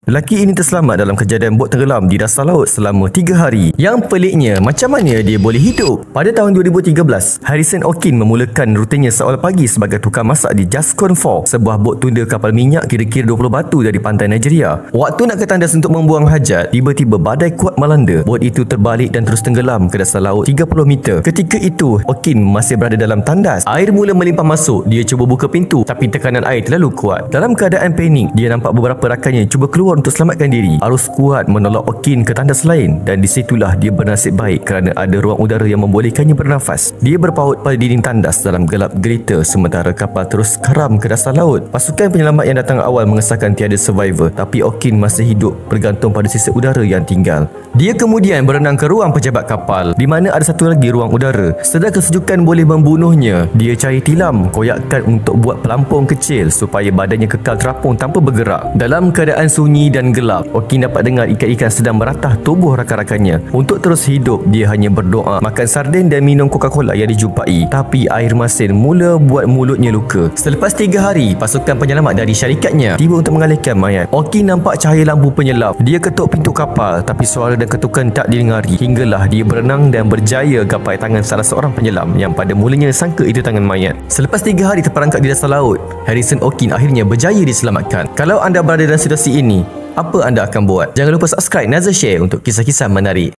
Lelaki ini terselamat dalam kejadian bot tenggelam di dasar laut selama 3 hari. Yang peliknya, macam mana dia boleh hidup? Pada tahun 2013, Harrison Okin memulakan rutinnya seawal pagi sebagai tukang masak di Jascon 4, sebuah bot tunda kapal minyak kira-kira 20 batu dari pantai Nigeria. Waktu nak ke tandas untuk membuang hajat, tiba-tiba badai kuat melanda. Bot itu terbalik dan terus tenggelam ke dasar laut 30 meter. Ketika itu, Okin masih berada dalam tandas. Air mula melimpah masuk. Dia cuba buka pintu, tapi tekanan air terlalu kuat. Dalam keadaan panik, dia nampak beberapa rakannya cuba keluar untuk selamatkan diri. Arus kuat menolak Okin ke tandas lain, dan disitulah dia bernasib baik kerana ada ruang udara yang membolehkannya bernafas. Dia berpaut pada dinding tandas dalam gelap gelita sementara kapal terus karam ke dasar laut. Pasukan penyelamat yang datang awal mengesahkan tiada survivor, tapi Okin masih hidup bergantung pada sisa udara yang tinggal. Dia kemudian berenang ke ruang pejabat kapal, di mana ada satu lagi ruang udara. Sedar kesejukan boleh membunuhnya, dia cari tilam koyakkan untuk buat pelampung kecil supaya badannya kekal terapung tanpa bergerak. Dalam keadaan sunyi dan gelap, Okin dapat dengar ikan-ikan sedang meratah tubuh rakan-rakannya. Untuk terus hidup, dia hanya berdoa, makan sarden dan minum Coca-Cola yang dijumpai. Tapi air masin mula buat mulutnya luka. Selepas 3 hari, pasukan penyelamat dari syarikatnya tiba untuk mengalihkan mayat. Okin nampak cahaya lampu penyelap. Dia ketuk pintu kapal, tapi suara dan ketukan tak didengari. Hinggalah dia berenang dan berjaya gapai tangan salah seorang penyelam yang pada mulanya sangka itu tangan mayat. Selepas 3 hari terperangkap di dasar laut, Harrison Okin akhirnya berjaya diselamatkan. Kalau anda berada dalam situasi ini, apa anda akan buat? Jangan lupa subscribe Nazar Share untuk kisah-kisah menarik.